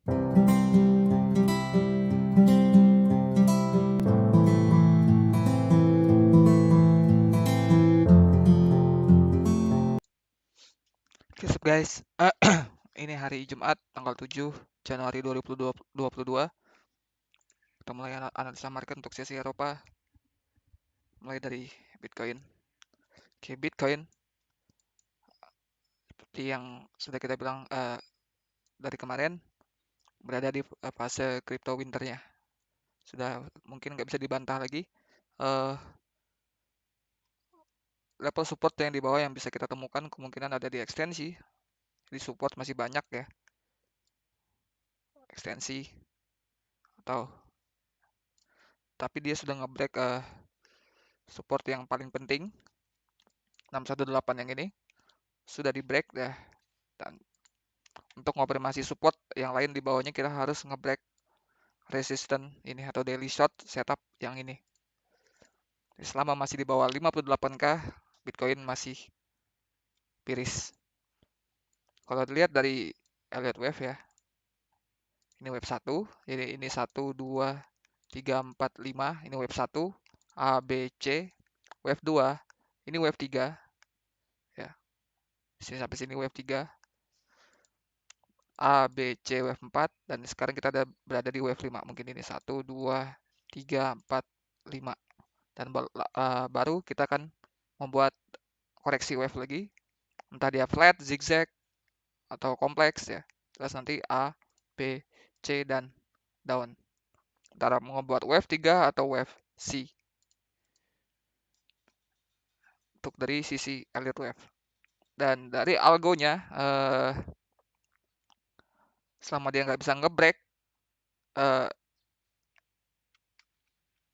Oke, sup guys. Ini hari Jumat tanggal 7 Januari 2022. Kita mulai analisa market untuk sesi Eropa, mulai dari Bitcoin. Oke, Bitcoin seperti yang sudah kita bilang dari kemarin berada di fase crypto winternya. Sudah mungkin nggak bisa dibantah lagi. Eh, Level support yang di bawah yang bisa kita temukan kemungkinan ada di ekstensi. Di support masih banyak ya, ekstensi atau tapi dia sudah nge-break support yang paling penting 618 yang ini sudah di break ya. Dan untuk konfirmasi support yang lain di bawahnya kita harus nge-break resistance ini atau daily short setup yang ini. Selama masih di bawah 58k, Bitcoin masih piris. Kalau dilihat dari Elliott Wave ya, ini wave 1, jadi ini 1, 2, 3, 4, 5, ini wave 1, A, B, C, wave 2, ini wave 3, ya, sini sampai sini wave 3, A, B, C, wave 4, dan sekarang kita berada di wave 5, mungkin ini 1, 2, 3, 4, 5, dan baru kita akan membuat koreksi wave lagi, entah dia flat, zigzag, atau kompleks ya, terus nanti A, B, C, dan down, antara membuat wave 3 atau wave C untuk dari sisi Elliott Wave. Dan dari algonya, selama dia nggak bisa ngebreak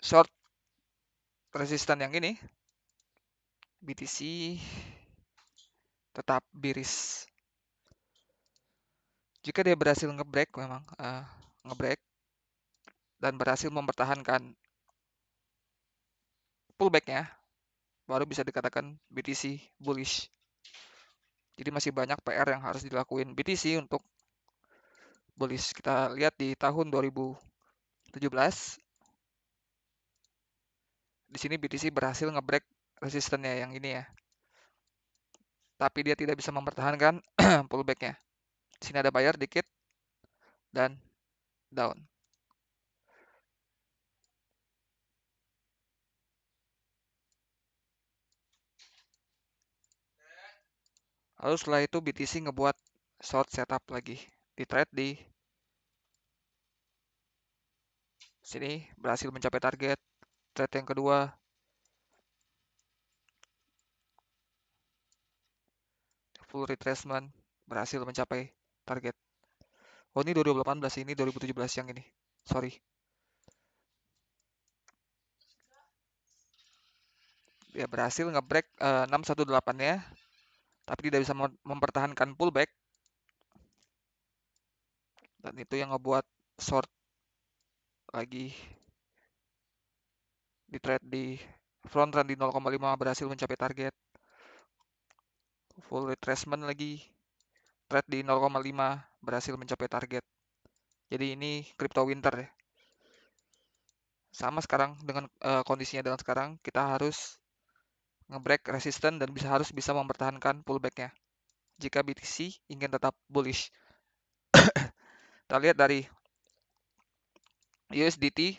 short resistance yang ini, BTC tetap bearish. Jika dia berhasil ngebreak, memang ngebreak dan berhasil mempertahankan pullbacknya, baru bisa dikatakan BTC bullish. Jadi masih banyak PR yang harus dilakuin BTC untuk bullish. Kita lihat di tahun 2017, di sini BTC berhasil ngebreak resistennya yang ini ya. Tapi dia tidak bisa mempertahankan pullbacknya. Di sini ada buyer dikit dan down. Lalu setelah itu BTC ngebuat short setup lagi. Di trade di sini berhasil mencapai target. Trade yang kedua full retracement berhasil mencapai target. Oh ini 2018, ini 2017 yang ini. Sorry. Dia berhasil ngebreak 618-nya, tapi tidak bisa mempertahankan pullback. Dan itu yang ngebuat short lagi di trade di front run di 0,5 berhasil mencapai target. Full retracement lagi, trade di 0,5 berhasil mencapai target. Jadi ini crypto winter ya. Sama sekarang dengan kondisinya dengan sekarang, kita harus ngebreak resisten dan harus bisa mempertahankan pullbacknya jika BTC ingin tetap bullish. Kita lihat dari USDT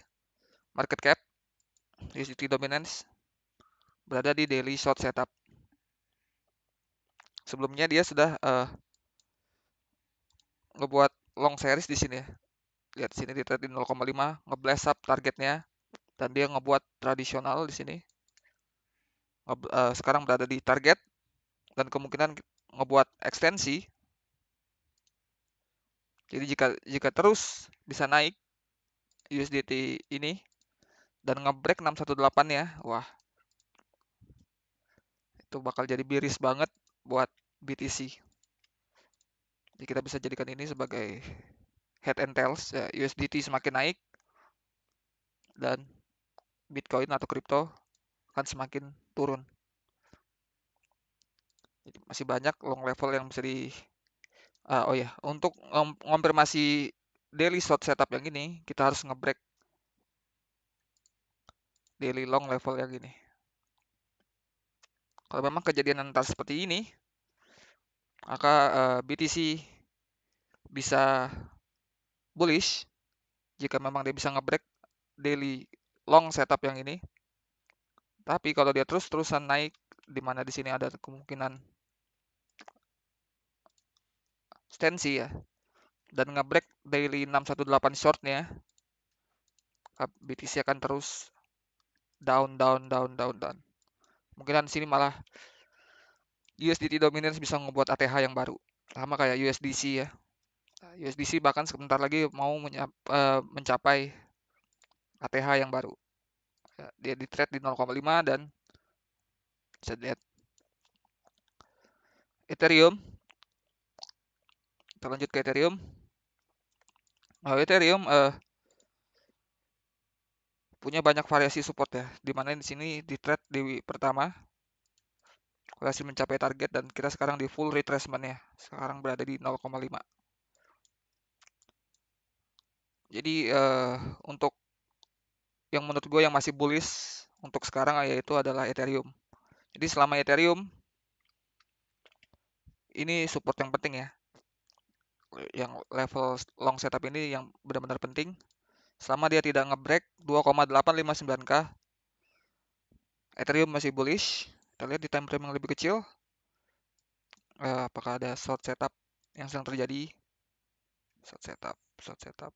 market cap, USDT dominance berada di daily short setup. Sebelumnya dia sudah ngebuat long series di sini ya. Lihat sini di trade di 0,5, ngeblast up targetnya, dan dia ngebuat tradisional di sini. Sekarang berada di target dan kemungkinan ngebuat ekstensi. Jadi jika terus bisa naik USDT ini dan ngebreak 618 ya, wah itu bakal jadi bearish banget buat BTC. Jadi kita bisa jadikan ini sebagai head and tails ya, USDT semakin naik dan Bitcoin atau kripto akan semakin turun. Jadi masih banyak long level yang bisa oh ya, untuk konfirmasi daily short setup yang ini, kita harus ngebreak daily long level yang ini. Kalau memang kejadian ntar seperti ini, maka BTC bisa bullish jika memang dia bisa ngebreak daily long setup yang ini. Tapi kalau dia terus-terusan naik, di mana di sini ada kemungkinan extensi ya, dan ngebreak daily 618 shortnya, BTC akan terus down. Mungkinan di sini malah USDT dominance bisa membuat ATH yang baru, sama kayak USDC ya. USDC bahkan sebentar lagi mau mencapai ATH yang baru. Dia di trade di 0,5 dan bisa lihat Ethereum. Kita lanjut ke Ethereum. Ethereum punya banyak variasi support ya, dimana di sini di trade di pertama berhasil mencapai target dan kita sekarang di full retracement ya, sekarang berada di 0,5. Jadi untuk yang menurut gue yang masih bullish untuk sekarang yaitu adalah Ethereum. Jadi selama Ethereum ini support yang penting ya, yang level long setup ini yang benar-benar penting. Selama dia tidak ngebreak 2,859k, Ethereum masih bullish. Kita lihat di time frame yang lebih kecil, apakah ada short setup yang sedang terjadi. Short setup.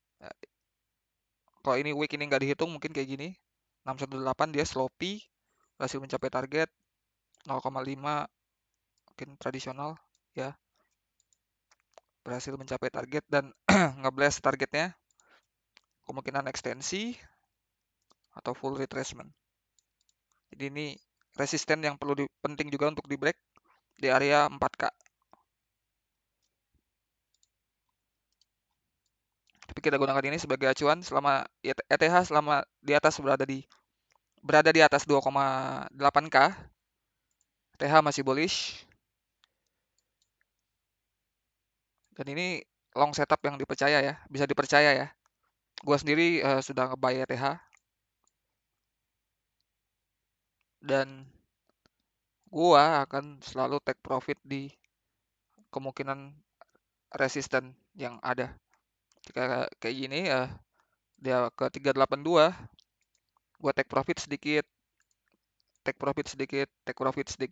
Kalau ini week ini nggak dihitung, mungkin kayak gini. 618 dia sloppy, berhasil mencapai target 0,5, mungkin tradisional ya, berhasil mencapai target dan nge-blast targetnya, kemungkinan ekstensi atau full retracement. Jadi ini resisten yang perlu penting juga untuk di break di area 4K. Tapi kita gunakan ini sebagai acuan selama ETH selama di atas berada di atas 2,8K, ETH masih bullish. Dan ini long setup yang dipercaya ya, bisa dipercaya ya. Gua sendiri sudah nge-buy ETH dan gua akan selalu take profit di kemungkinan resisten yang ada. Jika kayak gini dia ke 382, gua take profit sedikit,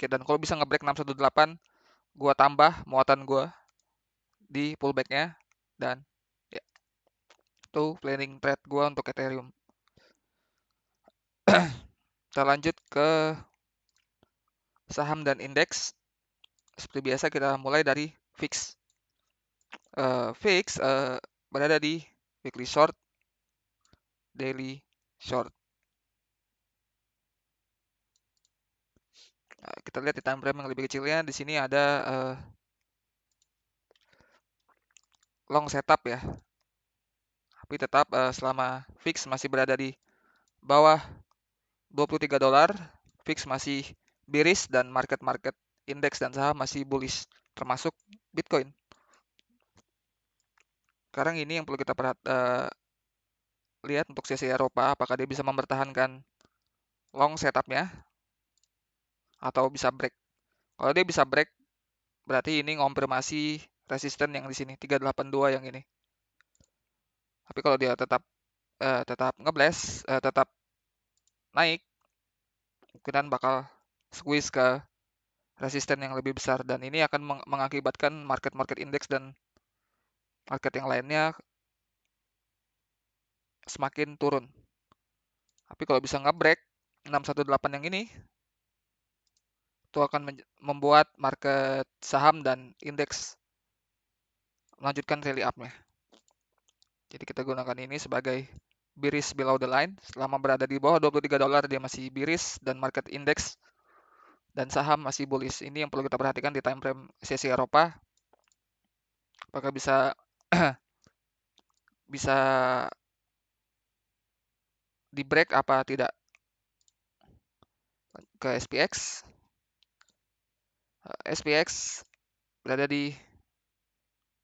dan kalau bisa ngebreak 618, gua tambah muatan gua di pullbacknya dan ya, itu planning trade gua untuk Ethereum. Kita lanjut ke saham dan indeks. Seperti biasa kita mulai dari VIX. VIX berada di weekly short, daily short. Kita lihat di time frame yang lebih kecilnya, di sini ada long setup ya. Tapi tetap selama VIX masih berada di bawah $23, VIX masih bearish dan market indeks dan saham masih bullish, termasuk Bitcoin. Sekarang ini yang perlu kita lihat untuk sesi Eropa, apakah dia bisa mempertahankan long setupnya atau bisa break. Kalau dia bisa break, berarti ini konfirmasi resisten yang di sini 382 yang ini. Tapi kalau dia tetap ngeblast, tetap naik, kemungkinan bakal squeeze ke resisten yang lebih besar dan ini akan mengakibatkan market indeks dan market yang lainnya semakin turun. Tapi kalau bisa nge-break 618 yang ini, itu akan membuat market saham dan indeks melanjutkan rally up-nya. Jadi kita gunakan ini sebagai bearish below the line. Selama berada di bawah $23 dia masih bearish dan market index dan saham masih bullish. Ini yang perlu kita perhatikan di time frame sesi Eropa. Apakah bisa bisa di break apa tidak. Ke SPX. SPX berada di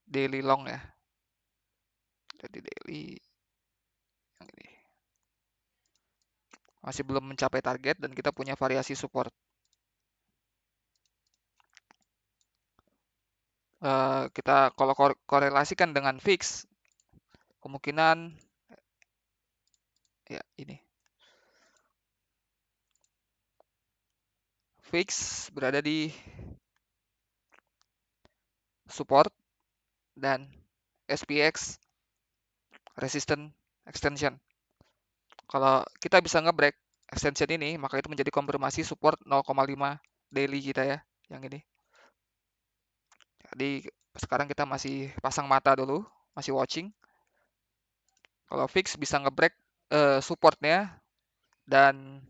daily long ya. Jadi daily yang ini masih belum mencapai target dan kita punya variasi support. Kita kalau korelasikan dengan fix, kemungkinan ya ini fix berada di support dan SPX resistance extension. Kalau kita bisa nge-break extension ini, maka itu menjadi konfirmasi support 0,5 daily kita ya, yang ini. Jadi sekarang kita masih pasang mata dulu, masih watching. Kalau fix bisa nge-break supportnya dan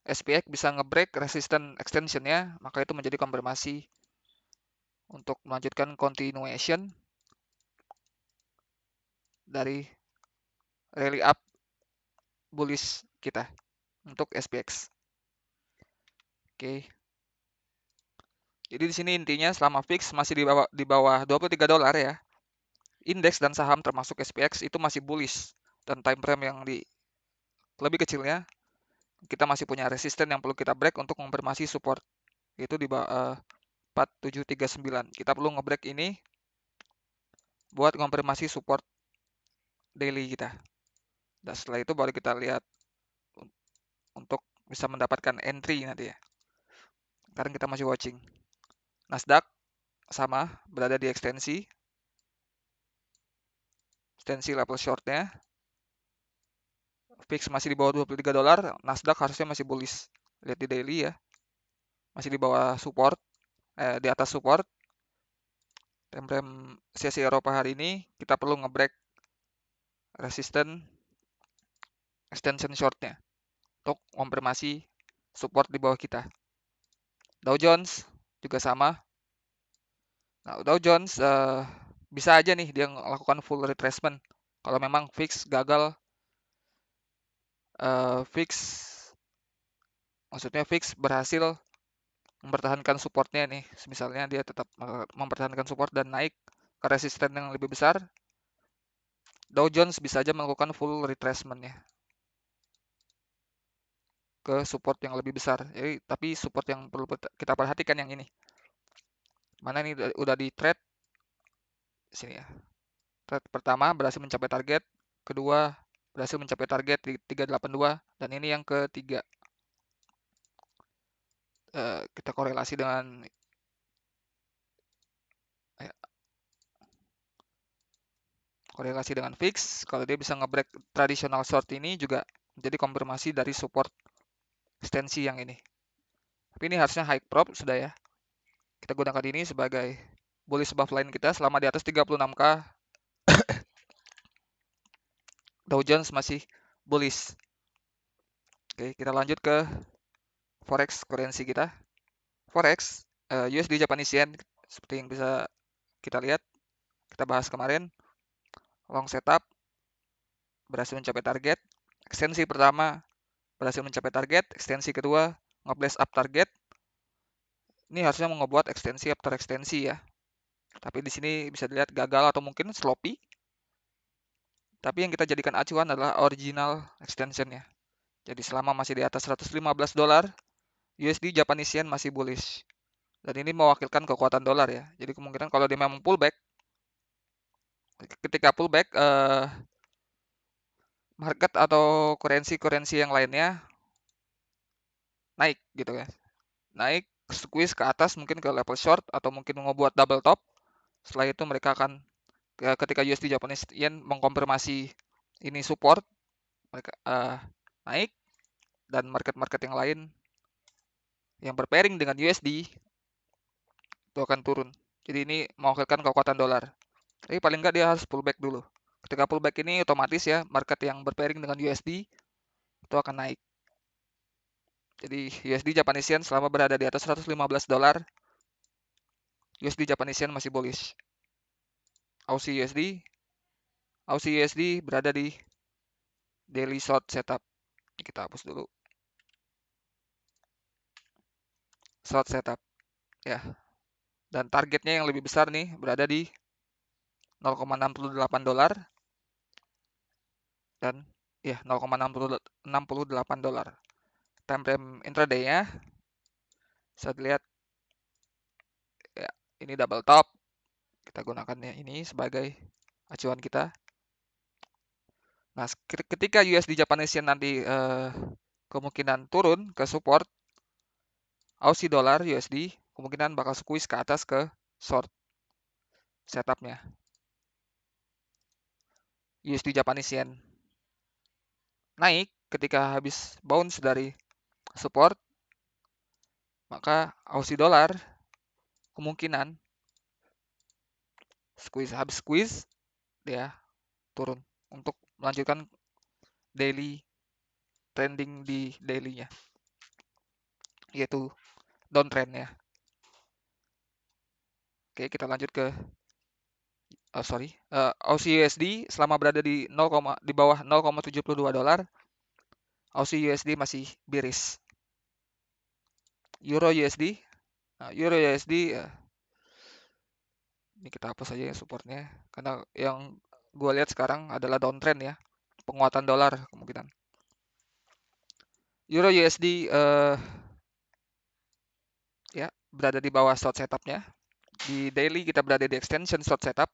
SPX bisa nge-break resistance extensionnya, maka itu menjadi konfirmasi untuk melanjutkan continuation dari rally up bullish kita untuk SPX. Oke. Jadi di sini intinya selama fix masih di bawah $23 ya. Indeks dan saham termasuk SPX itu masih bullish dan time frame yang di lebih kecilnya kita masih punya resisten yang perlu kita break untuk konfirmasi support, yaitu di bawah 4739. Kita perlu ngebreak ini buat konfirmasi support daily kita. Dan setelah itu baru kita lihat untuk bisa mendapatkan entry nanti ya. Sekarang kita masih watching. Nasdaq sama berada di ekstensi level shortnya. Fix masih di bawah $23, Nasdaq harusnya masih bullish. Lihat di daily ya, masih di bawah support, di atas support. Time frame sesi Eropa hari ini kita perlu ngebreak resistance extension shortnya untuk konfirmasi support di bawah kita. Dow Jones juga sama. Nah, Dow Jones bisa aja nih dia melakukan full retracement kalau memang fix gagal, maksudnya fix berhasil mempertahankan supportnya nih. Misalnya dia tetap mempertahankan support dan naik ke resisten yang lebih besar, Dow Jones bisa aja melakukan full retracement ya ke support yang lebih besar. Jadi, tapi support yang perlu kita perhatikan yang ini. Mana ini udah di trade sini ya. Trade pertama berhasil mencapai target, kedua berhasil mencapai target di 382 dan ini yang ketiga. Kita korelasi dengan fix. Kalau dia bisa ngebreak traditional short ini juga menjadi konfirmasi dari support ekstensi yang ini. Tapi ini harusnya high prop sudah ya. Kita gunakan ini sebagai bullish buffline kita selama di atas 36k. Dow Jones masih bullish. Oke, kita lanjut ke forex currency kita. Forex USD Japanese Yen seperti yang bisa kita lihat, kita bahas kemarin. Long setup berhasil mencapai target. Ekstensi pertama berhasil mencapai target. Ekstensi kedua nge-blast up target. Ini harusnya mau ngebuat ekstensi after ekstensi ya. Tapi di sini bisa dilihat gagal atau mungkin sloppy. Tapi yang kita jadikan acuan adalah original extensionnya. Jadi selama masih di atas $115, USD Japanese Yen masih bullish. Dan ini mewakilkan kekuatan dolar ya. Jadi kemungkinan kalau dia memang pullback, ketika pullback market atau currency yang lainnya naik gitu ya. Naik, squeeze ke atas mungkin ke level short atau mungkin membuat double top. Setelah itu mereka akan ketika USD Japanese Yen mengkonfirmasi ini support, mereka naik dan market-market yang lain yang berpairing dengan USD itu akan turun. Jadi ini mewakilkan kekuatan dolar. Tapi paling nggak dia harus pullback dulu. Ketika pullback ini otomatis ya market yang berpairing dengan USD itu akan naik. Jadi USD Japanese Yen selama berada di atas $115, USD Japanese Yen masih bullish. Aussie USD berada di daily short setup. Ini kita hapus dulu. Short setup ya. Dan targetnya yang lebih besar nih berada di $0,68. dan ya 0,68 dolar. Time frame intraday-nya bisa dilihat ya, ini double top. Kita gunakan ya ini sebagai acuan kita. Nah, ketika USD Japanese Yen nanti kemungkinan turun ke support, Aussie dollar USD kemungkinan bakal squeeze ke atas ke short setupnya. USD Japanese Yen naik ketika habis bounce dari support, maka Aussie dollar kemungkinan habis squeeze dia turun untuk melanjutkan daily trending di daily-nya, yaitu downtrend ya. Oke, kita lanjut ke Aussie USD selama berada di di bawah 0,72 dolar, Aussie USD masih bearish. Euro USD, Euro USD ini kita hapus saja ya supportnya, karena yang gue lihat sekarang adalah downtrend ya, penguatan dolar kemungkinan. Euro USD ya berada di bawah short setupnya. Di daily kita berada di extension short setup.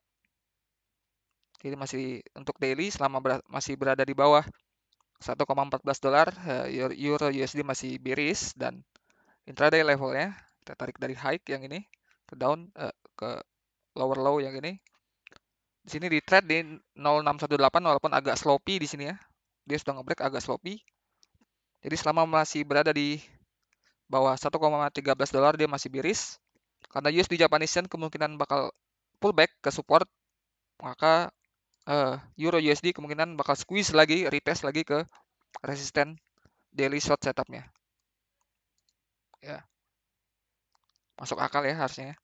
Jadi masih untuk daily selama masih berada di bawah 1,14 dolar, Euro USD masih bearish, dan intraday levelnya kita tarik dari high yang ini ke down ke lower low yang ini. Di sini di trade di 0618 walaupun agak sloppy di sini ya. Dia sudah ngebreak agak sloppy. Jadi selama masih berada di bawah 1,13 dolar dia masih bearish. Karena USD Japanese Yen kemungkinan bakal pullback ke support, maka Euro USD kemungkinan bakal squeeze lagi, retest lagi ke resisten daily short setupnya. Ya, masuk akal ya harusnya.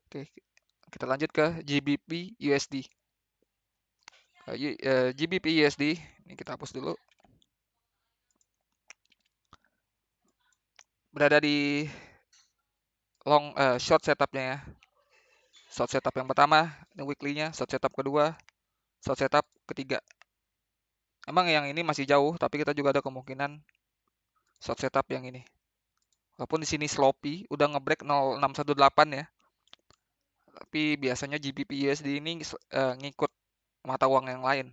Oke, kita lanjut ke GBP USD. GBP USD ini kita hapus dulu. Berada di short setupnya ya. Short setup yang pertama, ini weekly-nya, short setup kedua, short setup ketiga. Emang yang ini masih jauh, tapi kita juga ada kemungkinan short setup yang ini. Walaupun di sini sloppy, udah ngebreak 0618 ya. Tapi biasanya GBP USD ini ngikut mata uang yang lain.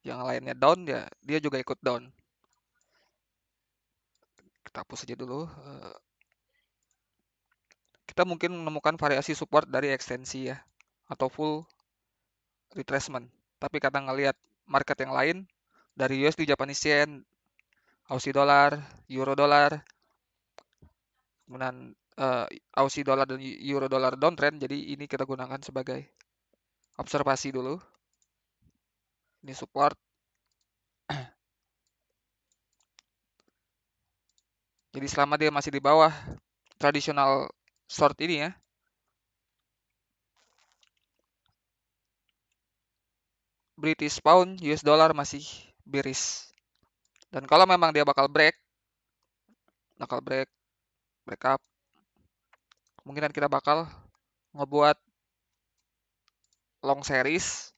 Yang lainnya down ya, dia juga ikut down. Kita hapus saja dulu. Kita mungkin menemukan variasi support dari ekstensi ya, atau full retracement. Tapi karena ngelihat market yang lain, dari USD Japanese Yen, Aussie dollar, Euro dollar, kemudian Aussie dollar dan Euro dollar downtrend, jadi ini kita gunakan sebagai observasi dulu. Ini support. Jadi selama dia masih di bawah tradisional short ini ya, British pound, US dollar masih bearish. Dan kalau memang dia bakal break up, kemungkinan kita bakal ngebuat long series.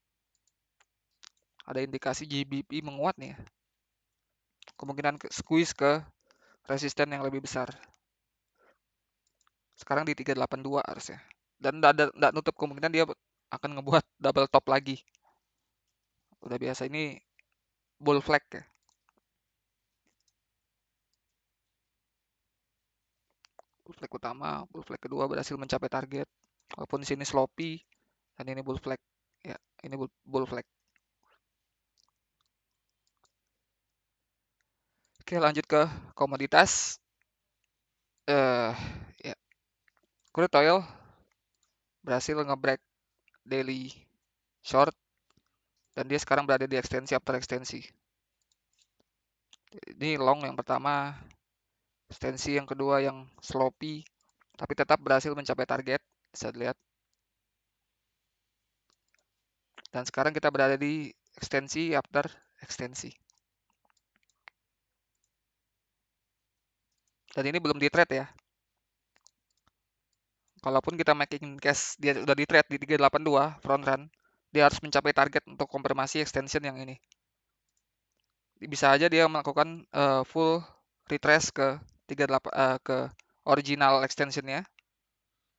Ada indikasi GBP menguat nih ya. Kemungkinan squeeze ke resisten yang lebih besar. Sekarang di 382 harusnya. Dan tidak nutup kemungkinan dia akan ngebuat double top lagi. Udah biasa ini bull flag ya. Bull flag utama, bull flag kedua berhasil mencapai target. Walaupun di sini sloppy dan ini bull flag. Ya, ini bull flag. Oke, lanjut ke komoditas. Ya. Crude oil berhasil nge-break daily short dan dia sekarang berada di ekstensi after ekstensi. Ini long yang pertama, ekstensi yang kedua yang sloppy, tapi tetap berhasil mencapai target, bisa dilihat. Dan sekarang kita berada di ekstensi after ekstensi. Dan ini belum di trade ya. Kalaupun kita making cash dia udah di trade di 382 front run, dia harus mencapai target untuk konfirmasi extension yang ini. Bisa aja dia melakukan full retrace ke 38 ke original extensionnya.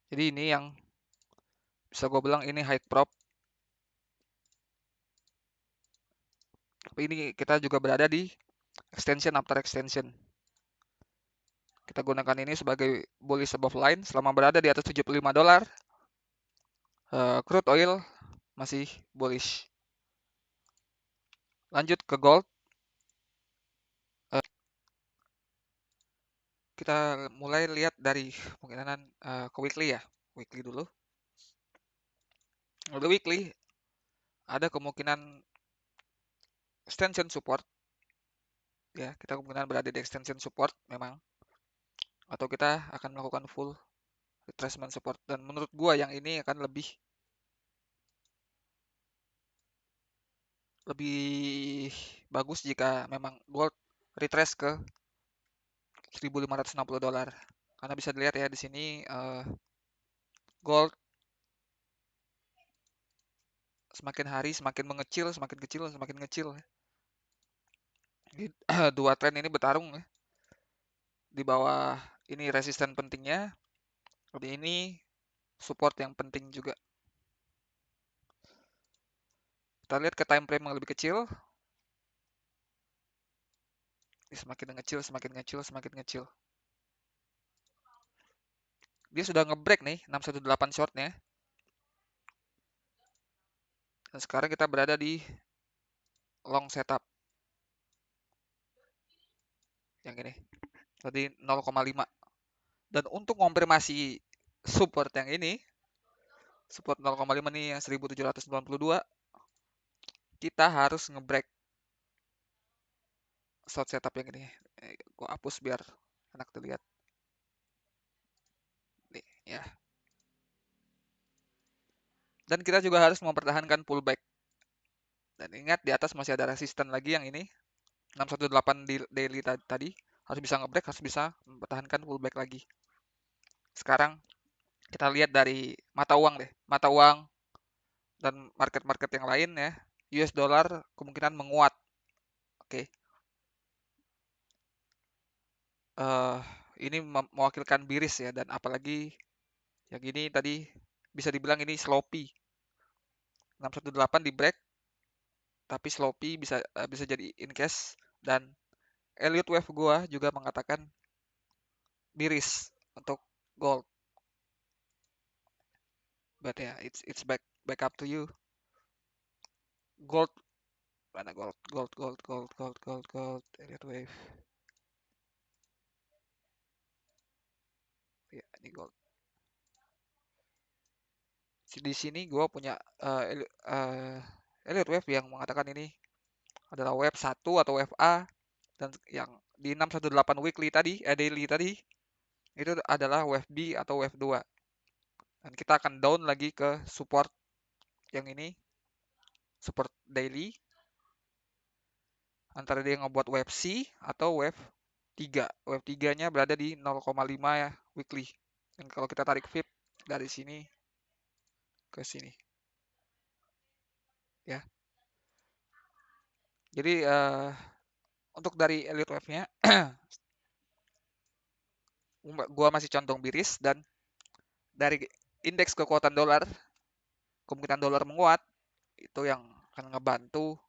Jadi ini yang bisa gue bilang ini high prop. Tapi ini kita juga berada di extension after extension. Kita gunakan ini sebagai bullish above line selama berada di atas $75. Crude oil masih bullish. Lanjut ke gold. Kita mulai lihat dari kemungkinan ke weekly ya. Weekly dulu. Untuk weekly ada kemungkinan extension support. Ya, kita kemungkinan berada di extension support memang. Atau kita akan melakukan full retracement support. Dan menurut gua yang ini akan lebih bagus jika memang gold retrace ke $1.560. Karena bisa dilihat ya di sini gold semakin hari semakin mengecil, semakin kecil, semakin kecil. Dua tren ini bertarung ya. Di bawah ini resisten pentingnya, di ini support yang penting juga. Kita lihat ke time frame yang lebih kecil. Ini semakin ngecil, semakin ngecil, semakin ngecil. Dia sudah ngebreak nih 618 shortnya. Dan sekarang kita berada di long setup. Yang ini. Tadi 0,5. Dan untuk konfirmasi support yang ini, support 0,5 nih yang 1792, kita harus ngebreak short setup yang ini. Gua hapus biar enak dilihat. Nih, ya. Dan kita juga harus mempertahankan pullback. Dan ingat di atas masih ada resisten lagi yang ini 618 di daily tadi. Harus bisa ngebreak, harus bisa mempertahankan pullback lagi. Sekarang kita lihat dari mata uang deh. Mata uang dan market-market yang lain ya. US dollar kemungkinan menguat. Oke. Ini mewakilkan bearish ya, dan apalagi yang ini tadi bisa dibilang ini sloppy. 618 di break tapi sloppy, bisa jadi in cash. Dan Elliott Wave gua juga mengatakan bearish untuk gold. But ya, yeah, it's back up to you. Gold mana gold Elliott Wave. Ya, ini gold. Di sini gua punya Elliott Wave yang mengatakan ini adalah wave 1 atau wave A, dan yang di 618 weekly tadi, daily tadi itu adalah wave B atau wave 2. Dan kita akan down lagi ke support yang ini, support daily, antara dia ngebuat wave C atau wave 3. Wave 3-nya berada di 0,5 ya weekly. Dan kalau kita tarik VIP dari sini ke sini. Ya. Jadi untuk dari Elliott Wave-nya gua masih condong bearish, dan dari indeks kekuatan dolar, kemungkinan dolar menguat itu yang akan ngebantu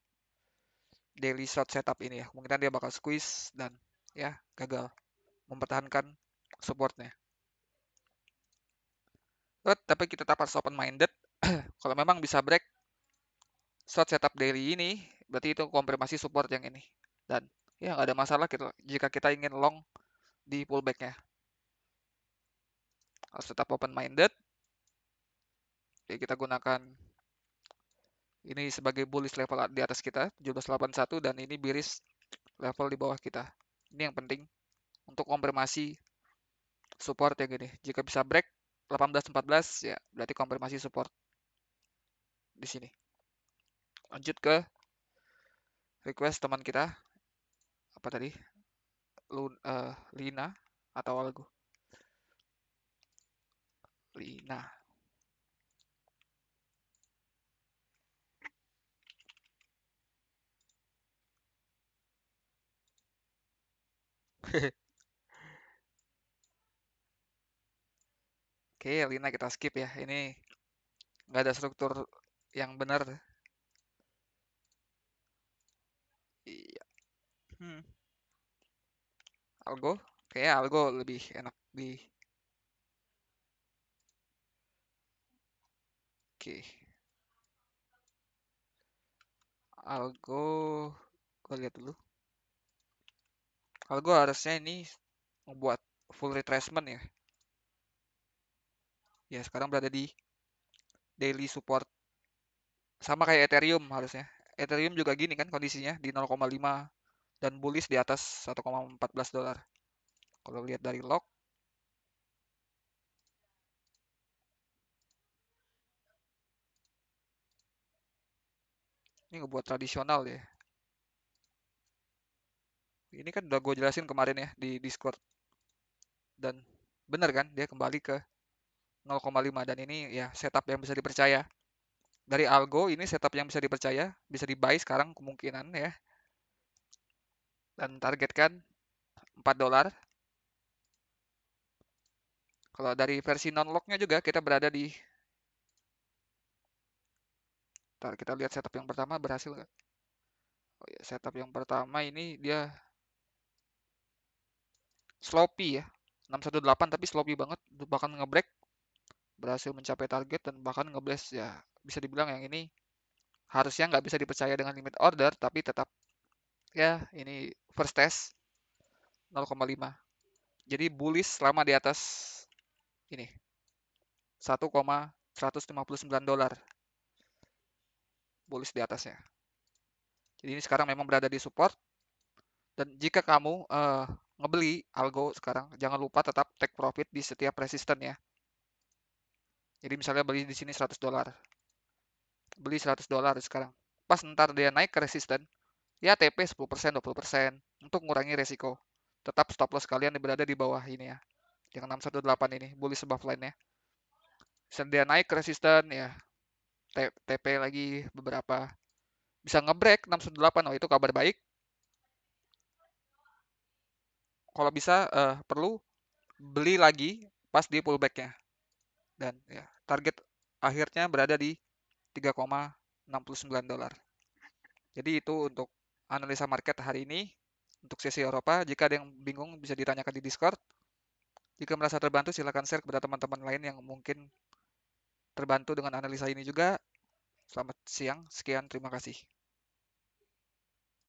daily short setup ini ya. Kemungkinan dia bakal squeeze dan ya gagal mempertahankan supportnya. Tapi kita tetap harus open minded. Kalau memang bisa break short setup daily ini, berarti itu konfirmasi support yang ini. Dan ya nggak ada masalah jika kita ingin long di pullbacknya. Harus tetap open minded. Jadi kita gunakan ini sebagai bullish level di atas kita 1781, dan ini bearish level di bawah kita. Ini yang penting untuk konfirmasi support yang gini. Jika bisa break 1814 ya berarti konfirmasi support di sini. Lanjut ke request teman kita apa tadi? Lina atau Algo. Lina. Oke, Lina kita skip ya. Ini nggak ada struktur yang benar. Iya. Hmm. Algo, kayaknya Algo lebih enak di. Oke, Algo, gue lihat dulu. Algo harusnya ini membuat full retracement ya. Ya sekarang berada di daily support sama kayak Ethereum harusnya. Ethereum juga gini kan kondisinya di 0,5 dan bullish di atas 1,14 dolar. Kalau lihat dari log, ini ngebuat tradisional ya. Ini kan udah gue jelasin kemarin ya di Discord dan bener kan dia kembali ke 0,5 dan ini ya setup yang bisa dipercaya. Dari algo ini setup yang bisa dipercaya, bisa di buy sekarang kemungkinan ya. Dan targetkan 4 dolar. Kalau dari versi non-locknya juga kita berada di. Ntar kita lihat setup yang pertama berhasil nggak? Oh ya, setup yang pertama ini dia sloppy ya. 618 tapi sloppy banget, bahkan ngebreak berhasil mencapai target dan bahkan ngeblast ya bisa dibilang yang ini harusnya nggak bisa dipercaya dengan limit order tapi tetap ya ini first test 0,5 jadi bullish selama di atas ini 1,159 dolar bullish di atasnya. Jadi ini sekarang memang berada di support dan jika kamu ngebeli algo sekarang jangan lupa tetap take profit di setiap resisten ya. Jadi misalnya beli di sini 100 dolar. Beli 100 dolar sekarang. Pas ntar dia naik ke resisten, ya TP 10%, 20% untuk mengurangi resiko. Tetap stop loss kalian berada di bawah ini ya. Yang 618 ini, bullish above line ya. Misalnya dia naik ke resisten ya, TP lagi beberapa bisa ngebreak 618. Oh itu kabar baik. Kalau bisa perlu beli lagi pas di pullbacknya. Dan ya target akhirnya berada di 3,69 dolar. Jadi itu untuk analisa market hari ini untuk sesi Eropa. Jika ada yang bingung bisa ditanyakan di Discord. Jika merasa terbantu silakan share kepada teman-teman lain yang mungkin terbantu dengan analisa ini juga. Selamat siang, sekian, terima kasih.